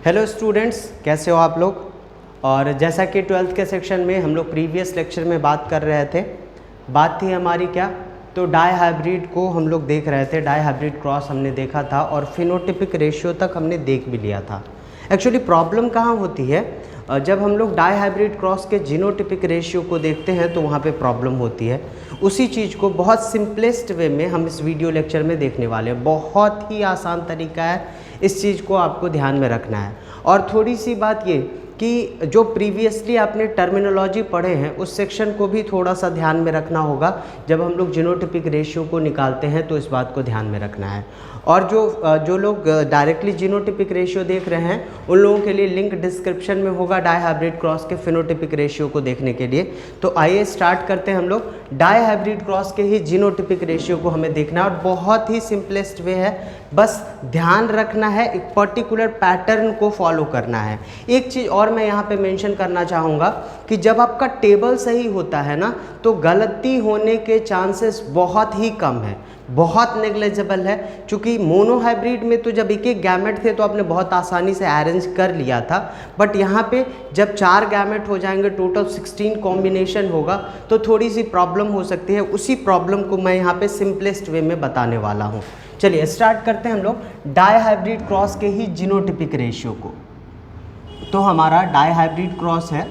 Hello students, कैसे हो आप लोग। और जैसा कि 12th के सेक्शन में हम लोग प्रीवियस लेक्चर में बात कर रहे थे, बात थी हमारी क्या, तो डाई हाइब्रिड को हम लोग देख रहे थे। डाई हाइब्रिड क्रॉस हमने देखा था और फिनोटिपिक रेशियो तक हमने देख भी लिया था। एक्चुअली प्रॉब्लम कहाँ होती है, जब हम लोग डाई हाइब्रिड क्रॉस के जीनोटिपिक रेशियो को देखते हैं तो वहाँ पे प्रॉब्लम होती है। उसी चीज़ को बहुत सिंपलेस्ट वे में हम इस वीडियो लेक्चर में देखने वाले हैं। बहुत ही आसान तरीका है, इस चीज़ को आपको ध्यान में रखना है। और थोड़ी सी बात ये कि जो प्रीवियसली आपने टर्मिनोलॉजी पढ़े हैं उस सेक्शन को भी थोड़ा सा ध्यान में रखना होगा। जब हम लोग जीनोटिपिक रेशियो को निकालते हैं तो इस बात को ध्यान में रखना है। और जो लोग डायरेक्टली जीनोटिपिक रेशियो देख रहे हैं उन लोगों के लिए लिंक डिस्क्रिप्शन में होगा डाई हाइब्रिड क्रॉस के फिनोटिपिक रेशियो को देखने के लिए। तो आइए स्टार्ट करते हैं हम लोग। डाई हाइब्रिड क्रॉस के ही जीनोटिपिक रेशियो को हमें देखना है और बहुत ही सिंपलेस्ट वे है, बस ध्यान रखना है, एक पर्टिकुलर पैटर्न को फॉलो करना है। एक चीज़ और मैं यहाँ पे मेंशन करना चाहूँगा कि जब आपका टेबल सही होता है ना तो गलती होने के चांसेस बहुत ही कम है, बहुत नेग्लेजिबल है। क्योंकि मोनो हाइब्रिड में तो जब एक एक गैमेट थे तो आपने बहुत आसानी से अरेंज कर लिया था, बट यहाँ पे जब 4 गैमेट हो जाएंगे, टोटल 16 कॉम्बिनेशन होगा तो थोड़ी सी प्रॉब्लम हो सकती है। उसी प्रॉब्लम को मैं यहाँ पे सिंपलेस्ट वे में बताने वाला हूँ। चलिए स्टार्ट करते हैं हम लोग डाई हाइब्रिड क्रॉस के ही जीनोटिपिक रेशियो को। तो हमारा डाई हाइब्रिड क्रॉस है,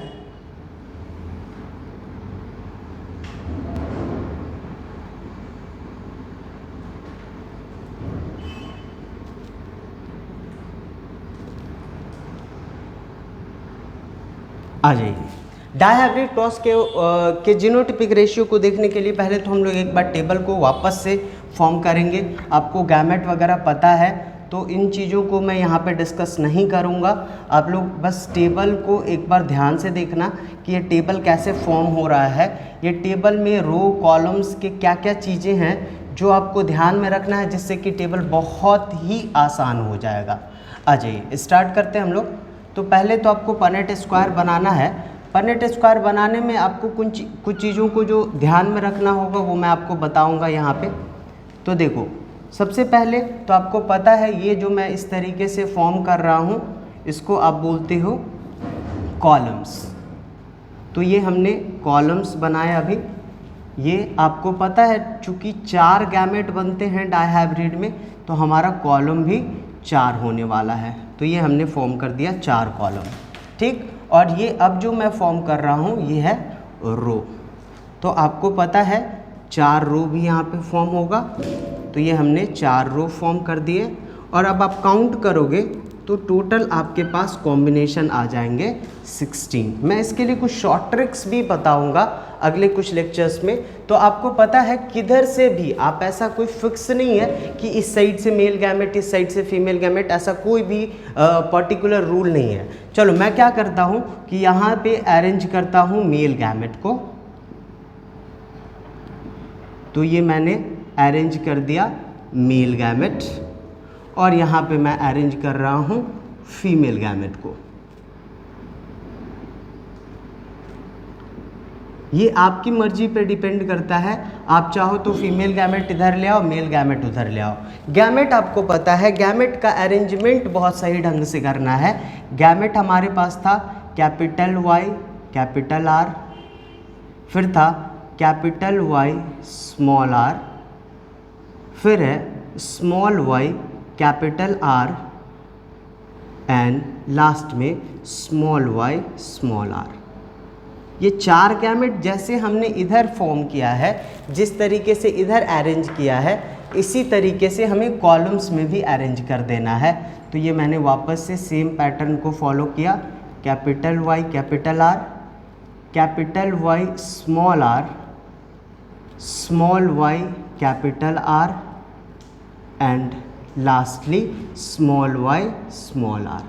आ जाइए। डाई हाइब्रिड क्रॉस के जीनोटिपिक रेशियो को देखने के लिए पहले तो हम लोग एक बार टेबल को वापस से फॉर्म करेंगे। आपको गैमेट वगैरह पता है तो इन चीज़ों को मैं यहाँ पे डिस्कस नहीं करूँगा। आप लोग बस टेबल को एक बार ध्यान से देखना कि ये टेबल कैसे फॉर्म हो रहा है। ये टेबल में रो कॉलम्स के क्या क्या चीज़ें हैं जो आपको ध्यान में रखना है, जिससे कि टेबल बहुत ही आसान हो जाएगा। आ जाइए स्टार्ट करते हैं हम लोग। तो पहले तो आपको पनेट स्क्वायर बनाना है। पनेट स्क्वायर बनाने में आपको कुछ चीज़ों को जो ध्यान में रखना होगा वो मैं आपको बताऊंगा यहाँ पे। तो देखो, सबसे पहले तो आपको पता है ये जो मैं इस तरीके से फॉर्म कर रहा हूँ इसको आप बोलते हो कॉलम्स। तो ये हमने कॉलम्स बनाए अभी। ये आपको पता है चूँकि 4 गैमेट बनते हैं डाई हाइब्रिड में तो हमारा कॉलम भी 4 होने वाला है। तो ये हमने फॉर्म कर दिया 4 कॉलम, ठीक। और ये अब जो मैं फॉर्म कर रहा हूँ ये है रो। तो आपको पता है 4 रो भी यहाँ पे फॉर्म होगा। तो ये हमने 4 रो फॉर्म कर दिए। और अब आप काउंट करोगे तो टोटल आपके पास कॉम्बिनेशन आ जाएंगे 16। मैं इसके लिए कुछ शॉर्ट ट्रिक्स भी बताऊंगा अगले कुछ लेक्चर्स में। तो आपको पता है किधर से भी आप, ऐसा कोई फिक्स नहीं है कि इस साइड से मेल गैमेट इस साइड से फीमेल गैमेट, ऐसा कोई भी पर्टिकुलर रूल नहीं है। चलो मैं क्या करता हूँ कि यहाँ पे अरेंज करता हूँ मेल गैमेट को। तो ये मैंने अरेंज कर दिया मेल गैमेट और यहाँ पे मैं अरेंज कर रहा हूँ फीमेल गैमेट को। ये आपकी मर्जी पे डिपेंड करता है, आप चाहो तो फीमेल गैमेट इधर ले आओ, मेल गैमेट उधर ले आओ। गैमेट आपको पता है, गैमेट का अरेंजमेंट बहुत सही ढंग से करना है। गैमेट हमारे पास था कैपिटल वाई कैपिटल आर, फिर था कैपिटल वाई स्मॉल आर, फिर है small Y capital are and last में स्मॉल वाई स्मॉल आर। ये 4 गैमेट जैसे हमने इधर फॉर्म किया है, जिस तरीके से इधर अरेंज किया है, इसी तरीके से हमें कॉलम्स में भी अरेंज कर देना है। तो ये मैंने वापस से सेम पैटर्न को फॉलो किया। Capital Y capital R, capital Y small R, small Y capital are and lastly small Y small are.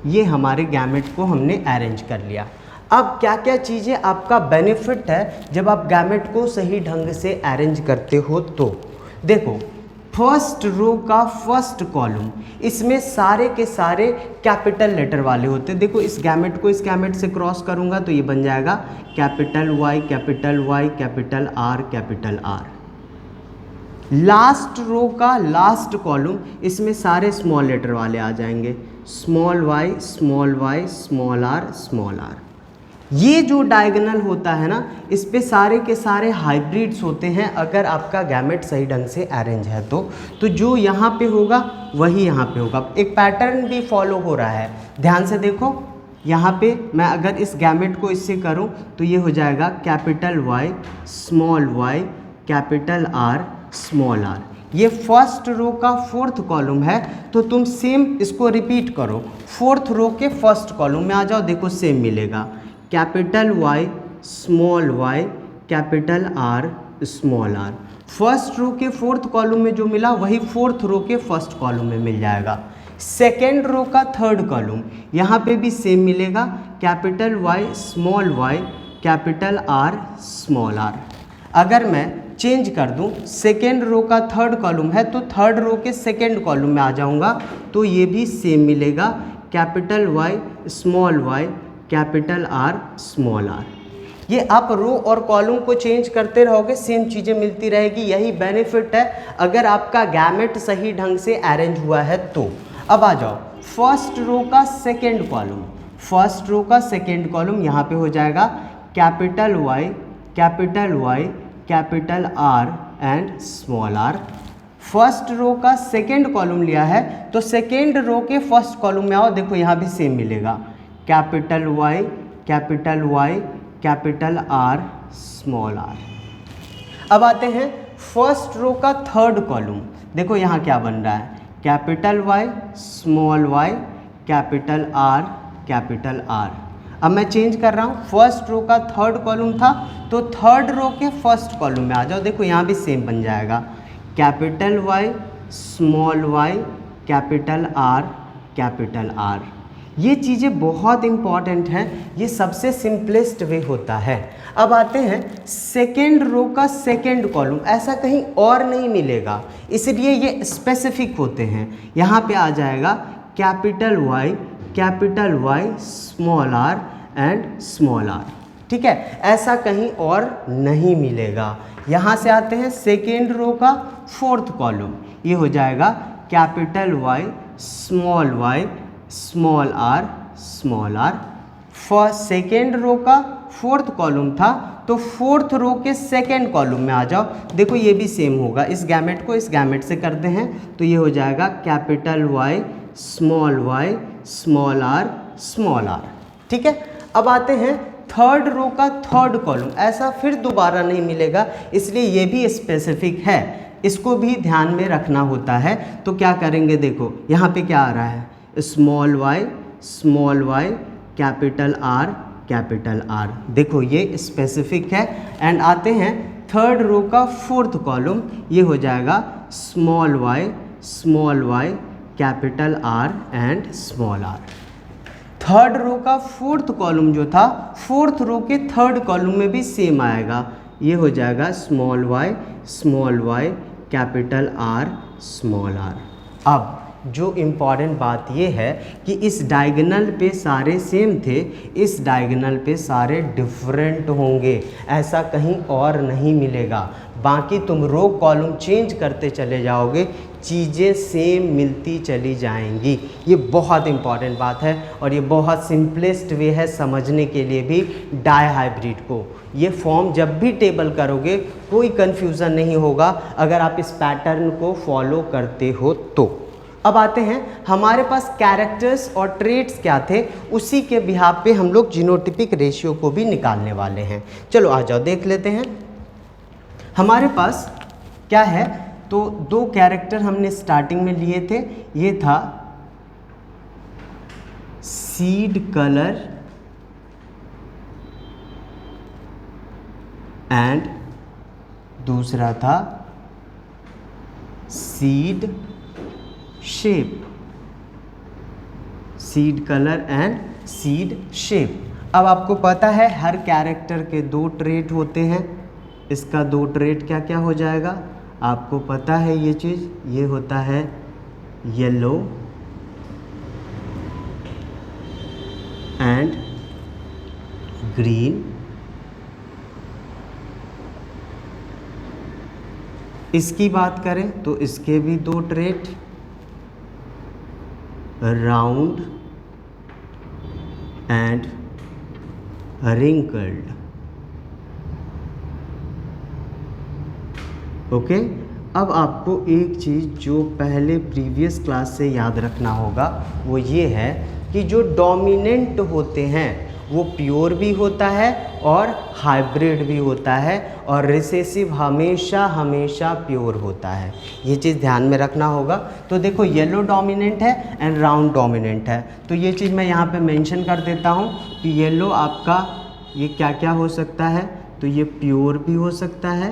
ये हमारे गैमेट को हमने अरेंज कर लिया। अब क्या क्या चीज़ें आपका बेनिफिट है जब आप गैमेट को सही ढंग से अरेंज करते हो। तो देखो, फर्स्ट रो का फर्स्ट कॉलम, इसमें सारे के सारे कैपिटल लेटर वाले होते हैं। देखो, इस गैमेट को इस गैमेट से क्रॉस करूंगा तो ये बन जाएगा capital Y capital R capital R. Last row का लास्ट कॉलम, इसमें सारे स्मॉल लेटर वाले आ जाएंगे, स्मॉल वाई स्मॉल आर। ये जो डायगोनल होता है ना, इस पे सारे के सारे हाइब्रिड्स होते हैं अगर आपका गैमेट सही ढंग से अरेंज है तो जो यहाँ पे होगा वही यहाँ पे होगा। एक पैटर्न भी फॉलो हो रहा है, ध्यान से देखो। यहाँ पे मैं अगर इस गैमेट को इससे करूँ तो ये हो जाएगा capital Y capital R small are. ये फर्स्ट रो का फोर्थ कॉलम है, तो तुम सेम इसको रिपीट करो, फोर्थ रो के फर्स्ट कॉलम में आ जाओ, देखो सेम मिलेगा, capital Y capital R small R. First row के फोर्थ कॉलम में जो मिला वही फोर्थ रो के फर्स्ट कॉलम में मिल जाएगा। सेकेंड रो का थर्ड कॉलम, यहाँ पे भी सेम मिलेगा, capital Y capital R small R. अगर मैं चेंज कर दूं, सेकेंड रो का थर्ड कॉलम है तो थर्ड रो के सेकेंड कॉलम में आ जाऊंगा, तो ये भी सेम मिलेगा, capital Y capital R small are. ये आप रो और कॉलम को चेंज करते रहोगे, सेम चीज़ें मिलती रहेगी। यही बेनिफिट है अगर आपका गैमेट सही ढंग से अरेंज हुआ है तो। अब आ जाओ फर्स्ट रो का सेकेंड कॉलम, फर्स्ट रो का सेकेंड कॉलम यहाँ पे हो जाएगा capital Y capital are and small R. First row का सेकेंड कॉलम लिया है तो सेकेंड रो के फर्स्ट कॉलम में आओ, देखो यहाँ भी सेम मिलेगा, capital Y capital R small R. अब आते हैं फर्स्ट रो का थर्ड कॉलम, देखो यहाँ क्या बन रहा है, कैपिटल वाई कैपिटल आर। अब मैं चेंज कर रहा हूँ, फर्स्ट रो का थर्ड कॉलम था तो थर्ड रो के फर्स्ट कॉलम में आ जाओ, देखो यहाँ भी सेम बन जाएगा, कैपिटल वाई कैपिटल आर। ये चीज़ें बहुत इंपॉर्टेंट हैं, ये सबसे सिंपलेस्ट वे होता है। अब आते हैं सेकेंड रो का सेकेंड कॉलम, ऐसा कहीं और नहीं मिलेगा, इसलिए ये स्पेसिफिक होते हैं। यहाँ पे आ जाएगा capital Y small R and small R, ठीक है, ऐसा कहीं और नहीं मिलेगा। यहाँ से आते हैं सेकेंड रो का फोर्थ कॉलम, ये हो जाएगा capital Y small R. First second row का फोर्थ कॉलम था तो फोर्थ रो के सेकेंड कॉलम में आ जाओ, देखो ये भी सेम होगा, इस गैमेट को इस गैमेट से करते हैं तो ये हो जाएगा कैपिटल वाई स्मॉल आर, ठीक है। अब आते हैं थर्ड रो का थर्ड कॉलम, ऐसा फिर दोबारा नहीं मिलेगा, इसलिए ये भी स्पेसिफिक है, इसको भी ध्यान में रखना होता है। तो क्या करेंगे, देखो यहाँ पे क्या आ रहा है, स्मॉल वाई कैपिटल आर, देखो ये स्पेसिफिक है। एंड आते हैं थर्ड रो का फोर्थ कॉलम, ये हो जाएगा small Y capital are and small r. Third row का फोर्थ कॉलम जो था, फोर्थ रो के थर्ड कॉलम में भी सेम आएगा, ये हो जाएगा small Y capital R small R. अब जो इम्पॉर्टेंट बात ये है कि इस डायगोनल पे सारे सेम थे, इस डायगोनल पे सारे डिफरेंट होंगे, ऐसा कहीं और नहीं मिलेगा। बाकी तुम रो कॉलम चेंज करते चले जाओगे, चीज़ें सेम मिलती चली जाएंगी। ये बहुत इम्पॉर्टेंट बात है और ये बहुत सिंपलेस्ट वे है समझने के लिए भी डाई हाइब्रिड को। ये फॉर्म जब भी टेबल करोगे कोई कन्फ्यूज़न नहीं होगा अगर आप इस पैटर्न को फॉलो करते हो तो। अब आते हैं हमारे पास कैरेक्टर्स और ट्रेट्स क्या थे, उसी के बिहाफ पे हम लोग जीनोटिपिक रेशियो को भी निकालने वाले हैं। चलो आ जाओ देख लेते हैं। हमारे पास क्या है, तो दो कैरेक्टर हमने स्टार्टिंग में लिए थे, ये था सीड कलर एंड दूसरा था seed shape, seed colour and seed shape. अब आपको पता है हर कैरेक्टर के दो ट्रेट होते हैं, इसका दो ट्रेट क्या क्या हो जाएगा, आपको पता है ये चीज़, ये होता है येलो एंड ग्रीन, इसकी बात करें तो इसके भी दो trait, round and wrinkled. Okay, अब आपको एक चीज़ जो पहले प्रीवियस क्लास से याद रखना होगा वो ये है कि जो डोमिनेंट होते हैं वो प्योर भी होता है और हाइब्रिड भी होता है, और रिसेसिव हमेशा हमेशा प्योर होता है। ये चीज़ ध्यान में रखना होगा। तो देखो येलो डोमिनेंट है एंड राउंड डोमिनेंट है, तो ये चीज़ मैं यहाँ पे मेंशन कर देता हूँ कि येलो आपका ये क्या क्या हो सकता है, तो ये प्योर भी हो सकता है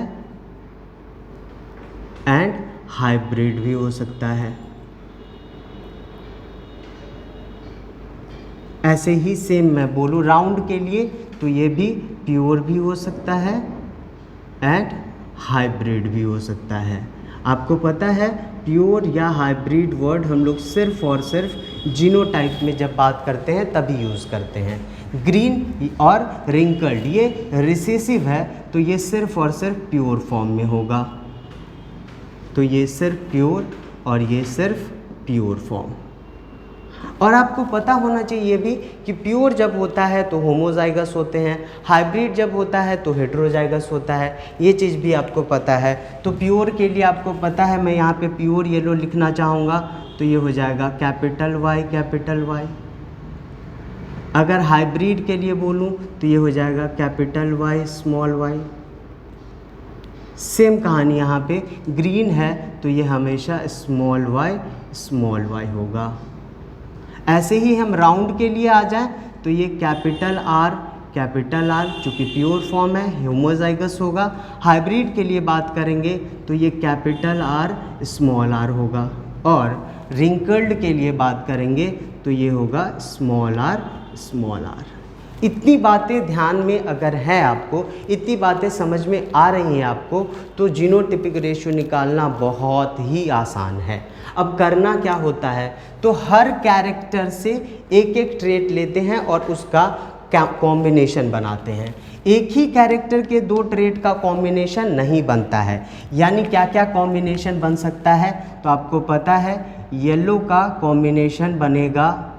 एंड हाइब्रिड भी हो सकता है। ऐसे ही सेम मैं बोलूँ राउंड के लिए तो ये भी प्योर भी हो सकता है एंड हाइब्रिड भी हो सकता है। आपको पता है प्योर या हाइब्रिड वर्ड हम लोग सिर्फ और सिर्फ जीनोटाइप में जब बात करते हैं तभी यूज़ करते हैं। ग्रीन और रिंकल्ड ये रिसेसिव है, तो ये सिर्फ और सिर्फ प्योर फॉर्म में होगा, तो ये सिर्फ प्योर और ये सिर्फ प्योर फॉर्म। और आपको पता होना चाहिए भी कि प्योर जब होता है तो होमोजाइगस होते हैं, हाइब्रिड जब होता है तो हेटेरोजाइगस होता है, ये चीज़ भी आपको पता है। तो प्योर के लिए आपको पता है, मैं यहाँ पे प्योर येलो लिखना चाहूँगा तो ये हो जाएगा कैपिटल वाई कैपिटल वाई। अगर हाइब्रिड के लिए बोलूँ तो ये हो जाएगा capital Y small Y. Same कहानी यहाँ पे ग्रीन है तो ये हमेशा स्मॉल वाई होगा। ऐसे ही हम राउंड के लिए आ जाएं तो ये कैपिटल आर चूँकि प्योर फॉर्म है होमोजाइगस होगा। हाइब्रिड के लिए बात करेंगे तो ये कैपिटल आर स्मॉल आर होगा, और रिंकल्ड के लिए बात करेंगे तो ये होगा स्मॉल आर। इतनी बातें ध्यान में अगर है आपको, इतनी बातें समझ में आ रही हैं आपको, तो जीनोटिपिक रेशियो निकालना बहुत ही आसान है। अब करना क्या होता है, तो हर कैरेक्टर से एक एक ट्रेट लेते हैं और उसका कॉम्बिनेशन बनाते हैं। एक ही कैरेक्टर के दो ट्रेट का कॉम्बिनेशन नहीं बनता है। यानी क्या क्या कॉम्बिनेशन बन सकता है, तो आपको पता है येलो का कॉम्बिनेशन बनेगा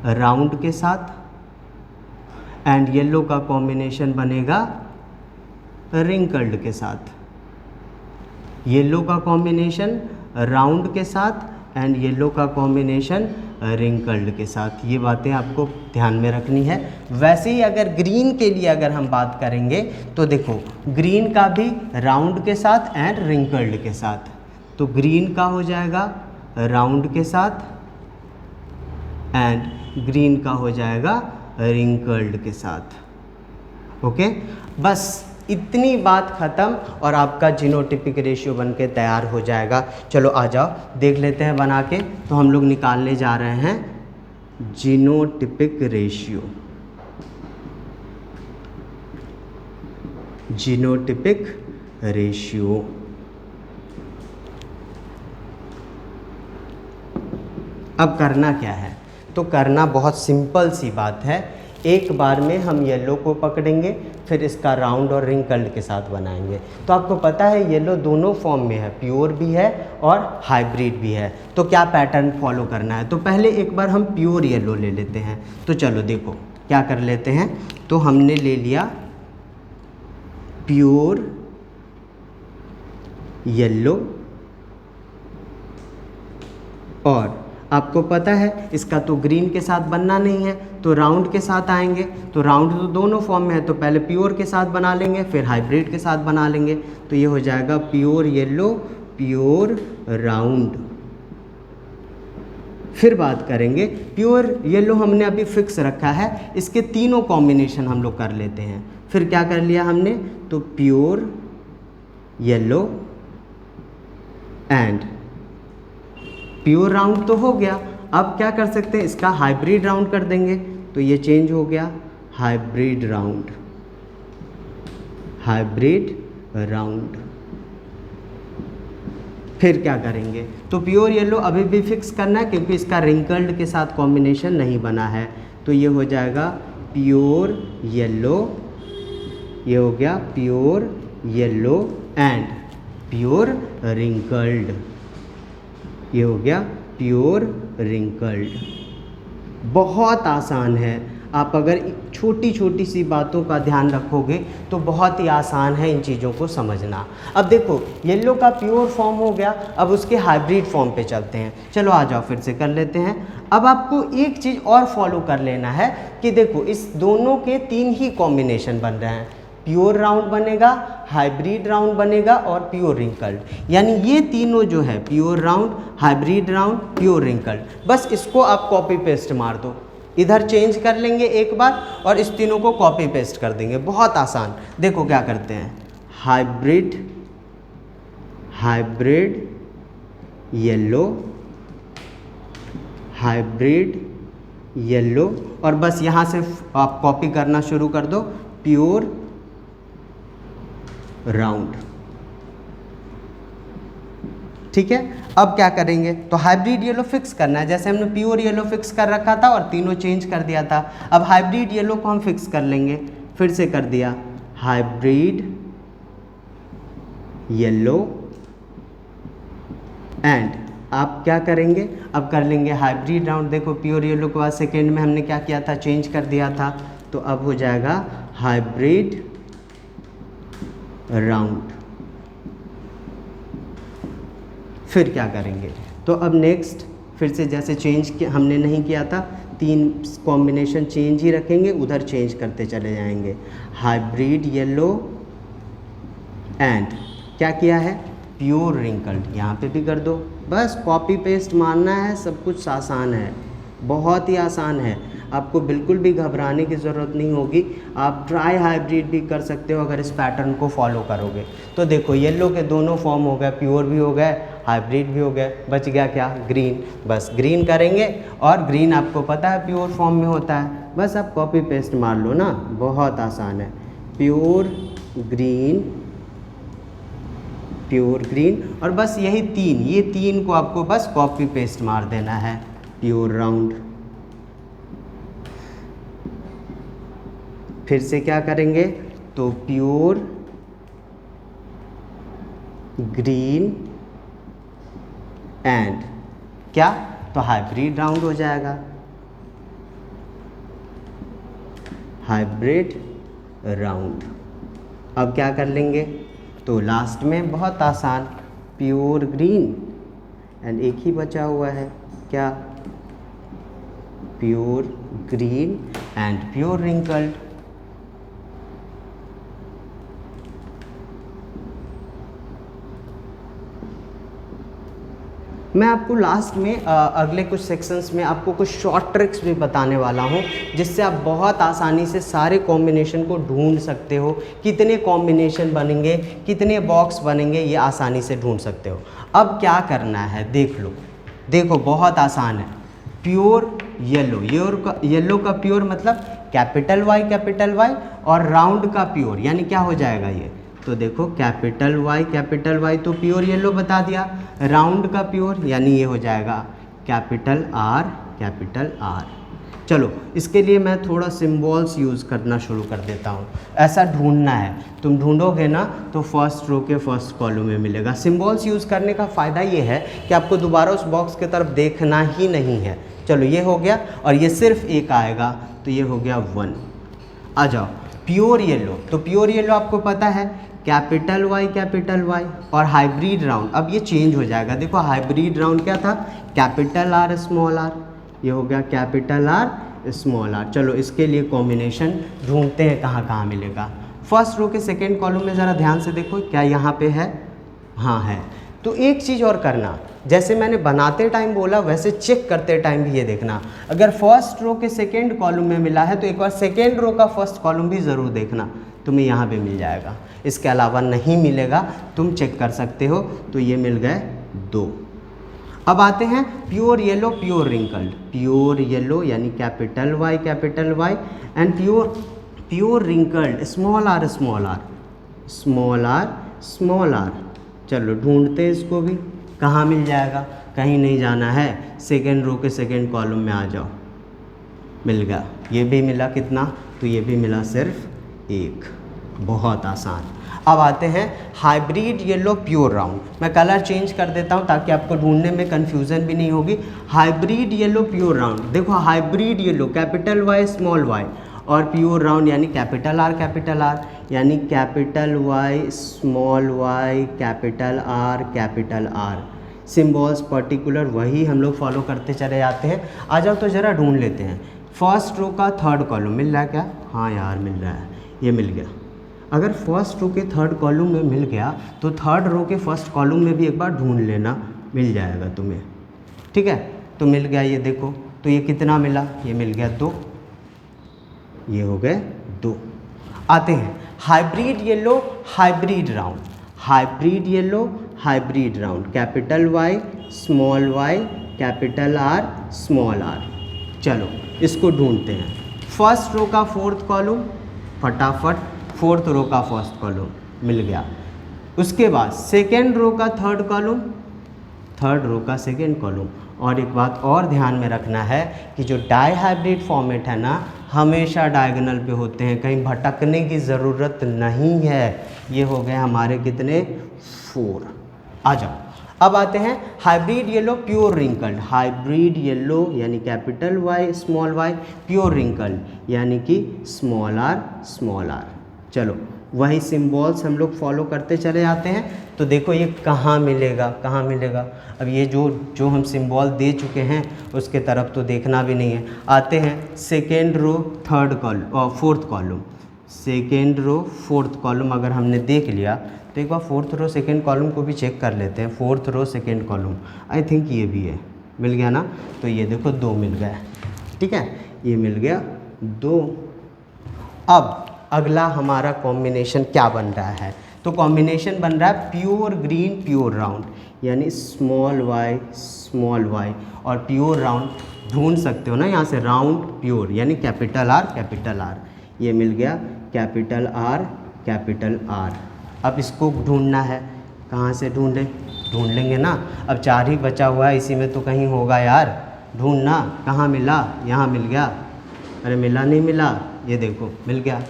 राउंड के साथ एंड येलो का कॉम्बिनेशन बनेगा रिंकल्ड के साथ। येलो का कॉम्बिनेशन राउंड के साथ एंड येलो का कॉम्बिनेशन रिंकल्ड के साथ। ये बातें आपको ध्यान में रखनी है। वैसे ही अगर ग्रीन के लिए अगर हम बात करेंगे तो देखो ग्रीन का भी राउंड के साथ एंड रिंकल्ड के साथ, तो ग्रीन का हो जाएगा राउंड के साथ एंड ग्रीन का हो जाएगा रिंकल्ड के साथ। ओके, बस इतनी बात ख़त्म और आपका जीनोटिपिक रेशियो बन के तैयार हो जाएगा। चलो आ जाओ देख लेते हैं बना के। तो हम लोग निकालने जा रहे हैं जीनोटिपिक रेशियो। जीनोटिपिक रेशियो अब करना क्या है, तो करना बहुत सिंपल सी बात है। एक बार में हम येलो को पकड़ेंगे, फिर इसका राउंड और रिंकल्ड के साथ बनाएंगे। तो आपको पता है येलो दोनों फॉर्म में है, प्योर भी है और हाइब्रिड भी है। तो क्या पैटर्न फॉलो करना है, तो पहले एक बार हम प्योर येलो ले लेते हैं। तो चलो देखो क्या कर लेते हैं, तो हमने ले लिया प्योर येलो, और आपको पता है इसका तो ग्रीन के साथ बनना नहीं है, तो राउंड के साथ आएंगे। तो राउंड तो दोनों फॉर्म में है, तो पहले प्योर के साथ बना लेंगे, फिर हाइब्रिड के साथ बना लेंगे। तो ये हो जाएगा प्योर येलो प्योर राउंड। फिर बात करेंगे प्योर येलो, हमने अभी फिक्स रखा है, इसके तीनों कॉम्बिनेशन हम लोग कर लेते हैं। फिर क्या कर लिया हमने, तो pure yellow and pure round तो हो गया। अब क्या कर सकते हैं, इसका हाइब्रिड राउंड कर देंगे, तो ये चेंज हो गया हाइब्रिड राउंड। फिर क्या करेंगे, तो प्योर येलो अभी भी फिक्स करना है क्योंकि इसका रिंकल्ड के साथ कॉम्बिनेशन नहीं बना है। तो ये हो जाएगा प्योर येलो, ये हो गया pure yellow and pure wrinkled, ये हो गया प्योर रिंकल्ड। बहुत आसान है, आप अगर छोटी छोटी सी बातों का ध्यान रखोगे तो बहुत ही आसान है इन चीज़ों को समझना। अब देखो येलो का प्योर फॉर्म हो गया, अब उसके हाइब्रिड फॉर्म पे चलते हैं। चलो आ जाओ फिर से कर लेते हैं। अब आपको एक चीज़ और फॉलो कर लेना है कि देखो इस दोनों के 3 ही कॉम्बिनेशन बन रहे हैं, प्योर राउंड बनेगा, हाइब्रिड राउंड बनेगा और प्योर रिंकल्ड। यानी ये तीनों जो है pure round, hybrid round, pure wrinkled, बस इसको आप कॉपी पेस्ट मार दो, इधर चेंज कर लेंगे एक बार और इस तीनों को कॉपी पेस्ट कर देंगे। बहुत आसान। देखो क्या करते हैं, hybrid, hybrid yellow, hybrid yellow, और बस यहाँ से आप कॉपी करना शुरू कर दो, प्योर राउंड। ठीक है, अब क्या करेंगे, तो हाइब्रिड येलो फिक्स करना है, जैसे हमने प्योर येलो फिक्स कर रखा था और तीनों चेंज कर दिया था। अब हाइब्रिड येलो को हम फिक्स कर लेंगे, फिर से कर दिया हाइब्रिड येलो, एंड आप क्या करेंगे, अब कर लेंगे हाइब्रिड राउंड। देखो प्योर येलो के बाद सेकेंड में हमने क्या किया था, चेंज कर दिया था, तो अब हो जाएगा हाइब्रिड राउंड। फिर क्या करेंगे, तो अब नेक्स्ट फिर से जैसे चेंज हमने नहीं किया था, 3 कॉम्बिनेशन चेंज ही रखेंगे, उधर चेंज करते चले जाएंगे, हाइब्रिड येलो एंड क्या किया है, प्योर रिंकल्ड। यहाँ पे भी कर दो, बस कॉपी पेस्ट मारना है, सब कुछ आसान है, बहुत ही आसान है, आपको बिल्कुल भी घबराने की ज़रूरत नहीं होगी। आप ट्राई हाइब्रिड भी कर सकते हो अगर इस पैटर्न को फॉलो करोगे। तो देखो येलो के दोनों फॉर्म हो गए, प्योर भी हो गए, हाइब्रिड भी हो गए, बच गया क्या, ग्रीन। बस ग्रीन करेंगे और ग्रीन आपको पता है प्योर फॉर्म में होता है, बस आप कॉपी पेस्ट मार लो ना, बहुत आसान है, प्योर ग्रीन, प्योर ग्रीन, और बस यही 3, ये 3 को आपको बस कॉपी पेस्ट मार देना है, प्योर राउंड। फिर से क्या करेंगे, तो प्योर ग्रीन एंड क्या, तो हाइब्रिड राउंड हो जाएगा, हाइब्रिड राउंड। अब क्या कर लेंगे, तो लास्ट में बहुत आसान, प्योर ग्रीन एंड एक ही बचा हुआ है क्या, pure green and pure wrinkled. मैं आपको लास्ट में अगले कुछ सेक्शंस में आपको कुछ शॉर्ट ट्रिक्स भी बताने वाला हूं, जिससे आप बहुत आसानी से सारे कॉम्बिनेशन को ढूंढ सकते हो, कितने कॉम्बिनेशन बनेंगे, कितने बॉक्स बनेंगे, ये आसानी से ढूंढ सकते हो। अब क्या करना है देख लो, देखो बहुत आसान है, प्योर येलो, येलो का प्योर मतलब कैपिटल वाई और राउंड का प्योर, यानी क्या हो जाएगा ये, तो देखो कैपिटल वाई तो प्योर येलो बता दिया, राउंड का प्योर यानी ये हो जाएगा कैपिटल आर। चलो इसके लिए मैं थोड़ा सिंबल्स यूज़ करना शुरू कर देता हूँ। ऐसा ढूंढना है, तुम ढूंढोगे ना तो फर्स्ट रो के फर्स्ट कॉलम में मिलेगा। सिंबल्स यूज़ करने का फ़ायदा ये है कि आपको दोबारा उस बॉक्स की तरफ देखना ही नहीं है। चलो ये हो गया, और ये सिर्फ एक आएगा, तो ये हो गया 1। आ जाओ प्योर येलो, तो प्योर येलो आपको पता है कैपिटल वाई और हाइब्रिड राउंड। अब ये चेंज हो जाएगा, देखो हाइब्रिड राउंड क्या था, कैपिटल आर स्मॉल आर, ये हो गया कैपिटल आर स्मॉल आर। चलो इसके लिए कॉम्बिनेशन ढूंढते हैं कहाँ कहाँ मिलेगा। फर्स्ट रो के सेकेंड कॉलम में ज़रा ध्यान से देखो, क्या यहाँ पे है, हाँ है। तो एक चीज़ और करना, जैसे मैंने बनाते टाइम बोला वैसे चेक करते टाइम भी ये देखना, अगर फर्स्ट रो के सेकेंड कॉलम में मिला है तो एक बार सेकेंड रो का फर्स्ट कॉलम भी ज़रूर देखना, तुम्हें यहाँ पे मिल जाएगा। इसके अलावा नहीं मिलेगा, तुम चेक कर सकते हो। तो ये मिल गए 2। अब आते हैं pure yellow pure wrinkled, pure yellow यानी capital Y and pure wrinkled small R small R. चलो ढूंढते इसको भी, कहाँ मिल जाएगा, कहीं नहीं जाना है, सेकेंड रो के सेकेंड कॉलम में आ जाओ, मिल गया। ये भी मिला कितना, तो ये भी मिला सिर्फ 1। बहुत आसान। अब आते हैं हाइब्रिड येलो प्योर राउंड। मैं कलर चेंज कर देता हूँ ताकि आपको ढूंढने में कन्फ्यूज़न भी नहीं होगी। हाइब्रिड येलो प्योर राउंड, देखो hybrid yellow capital Y small Y, और प्योर राउंड यानी कैपिटल आर यानी capital Y small Y capital R. Symbols particular वही हम लोग फॉलो करते चले जाते हैं। आ जाओ तो ज़रा ढूंढ लेते हैं। फर्स्ट रो का थर्ड कॉलम मिल रहा है क्या? हाँ यार मिल रहा है, ये मिल गया। अगर फर्स्ट रो के थर्ड कॉलम में मिल गया तो थर्ड रो के फर्स्ट कॉलम में भी एक बार ढूंढ लेना, मिल जाएगा तुम्हें। ठीक है, तो मिल गया, ये देखो। तो ये कितना मिला? ये मिल गया 2, ये हो गए 2। आते हैं hybrid yellow hybrid round. Hybrid yellow hybrid round, capital Y small Y capital R small R. चलो इसको ढूंढते हैं। फर्स्ट रो का फोर्थ कॉलम, फटाफट फोर्थ रो का फर्स्ट कॉलम मिल गया। उसके बाद सेकेंड रो का थर्ड कॉलम, थर्ड रो का सेकेंड कॉलम। और एक बात और ध्यान में रखना है कि जो डाई हाइब्रिड फॉर्मेट है ना, हमेशा डायगोनल पे होते हैं, कहीं भटकने की ज़रूरत नहीं है। ये हो गए हमारे कितने? 4। आ जाओ, अब आते हैं hybrid yellow pure wrinkled. Hybrid yellow यानी capital Y small Y, pure wrinkled यानी कि स्मॉल आर। चलो वही सिम्बॉल्स हम लोग फॉलो करते चले जाते हैं। तो देखो ये कहाँ मिलेगा, कहाँ मिलेगा? अब ये जो हम सिम्बॉल दे चुके हैं उसके तरफ तो देखना भी नहीं है। आते हैं सेकेंड रो थर्ड कॉलम और fourth column. Second row fourth column अगर हमने देख लिया तो एक बार फोर्थ रो सेकेंड कॉलम को भी चेक कर लेते हैं। Fourth row second column, I think ये भी है, मिल गया ना? तो ये देखो 2 मिल गया। ठीक है, ये मिल गया 2। अब अगला हमारा कॉम्बिनेशन क्या बन रहा है? तो कॉम्बिनेशन बन रहा है प्योर ग्रीन प्योर राउंड, यानी स्मॉल वाई और प्योर राउंड ढूंढ सकते हो ना यहाँ से, राउंड प्योर यानी कैपिटल आर। ये मिल गया कैपिटल आर। अब इसको ढूंढना है, कहाँ से ढूंढ लेंगे ना। अब 4 ही बचा हुआ है, इसी में तो कहीं होगा यार, ढूंढना। कहाँ मिला? यहाँ मिल गया। अरे मिला नहीं मिला? ये देखो मिल गया।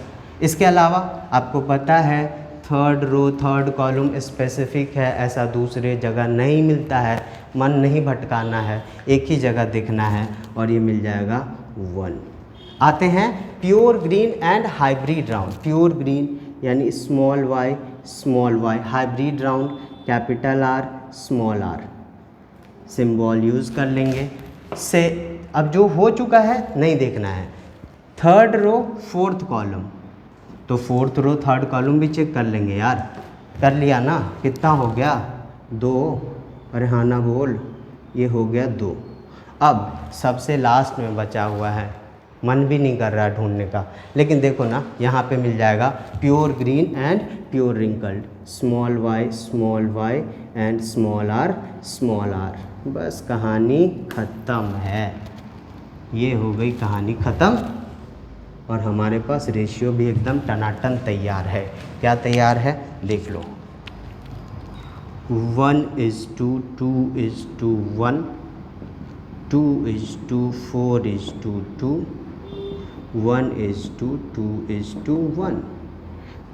इसके अलावा आपको पता है third row third column specific है, ऐसा दूसरे जगह नहीं मिलता है। मन नहीं भटकाना है, एक ही जगह देखना है और ये मिल जाएगा 1। आते हैं pure green and hybrid round. Pure green यानी small Y, hybrid round capital R small R. Symbol use कर लेंगे से। अब जो हो चुका है नहीं देखना है। थर्ड रो फोर्थ कॉलम, तो फोर्थ रो थर्ड कॉलम भी चेक कर लेंगे यार। कर लिया ना? कितना हो गया? 2। अरे हाँ ना बोल, ये हो गया 2। अब सबसे लास्ट में बचा हुआ है, मन भी नहीं कर रहा है ढूंढने का, लेकिन देखो ना यहाँ पे मिल जाएगा pure green and pure wrinkled, small Y and small R. बस कहानी ख़त्म है। ये हो गई कहानी ख़त्म और हमारे पास रेशियो भी एकदम टनाटन तैयार है। क्या तैयार है? देख लो। 1:2:1, 2:4:2, 1:2:1।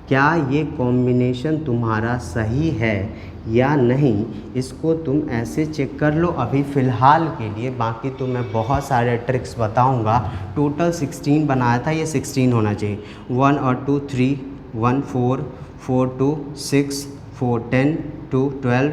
क्या ये कॉम्बिनेशन तुम्हारा सही है या नहीं, इसको तुम ऐसे चेक कर लो अभी फ़िलहाल के लिए। बाकी तो मैं बहुत सारे ट्रिक्स बताऊंगा। टोटल 16 बनाया था, ये 16 होना चाहिए। 1 और 2 3, 1 4, 4 2 6, 4 10, 2 12,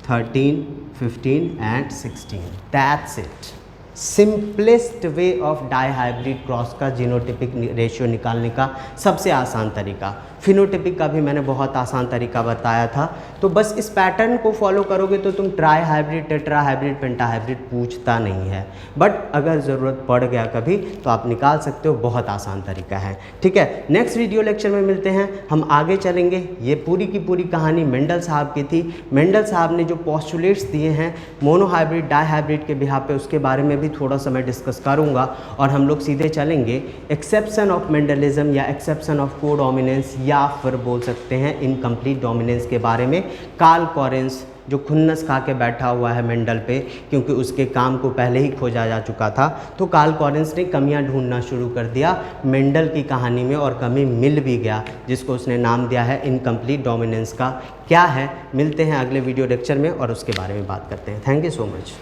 13 15 and 16। That's it. Simplest way of dihybrid cross का जीनोटिपिक रेशियो निकालने का सबसे आसान तरीका। फिनोटिपिक का भी मैंने बहुत आसान तरीका बताया था। तो बस इस पैटर्न को फॉलो करोगे तो तुम ट्राई हाइब्रिड, टेट्रा हाइब्रिड, पेंटा हाइब्रिड पूछता नहीं है। बट अगर ज़रूरत पड़ गया कभी तो आप निकाल सकते हो, बहुत आसान तरीका है। ठीक है, नेक्स्ट वीडियो लेक्चर में मिलते हैं, हम आगे चलेंगे। ये पूरी की पूरी कहानी मेंडल साहब की थी। मेंडल साहब ने जो पोस्टुलेट्स दिए हैं मोनो हाइब्रिड डाई हाइब्रिड के बिहाफ पे, उसके बारे में भी थोड़ा सा मैं डिस्कस करूँगा। और हम लोग सीधे चलेंगे एक्सेप्शन ऑफ मेंडलिज्म या एक्सेप्शन ऑफ को डोमिनेंस, या फिर बोल सकते हैं इनकम्प्लीट डोमिनेंस के बारे में। कार्ल कॉरेंस जो खुन्नस खा के बैठा हुआ है मेंडल पे, क्योंकि उसके काम को पहले ही खोजा जा चुका था। तो कार्ल कॉरेंस ने कमियां ढूंढना शुरू कर दिया मेंडल की कहानी में, और कमी मिल भी गया, जिसको उसने नाम दिया है इनकम्प्लीट डोमिनेंस का। क्या है, मिलते हैं अगले वीडियो लेक्चर में और उसके बारे में बात करते हैं। Thank you so much.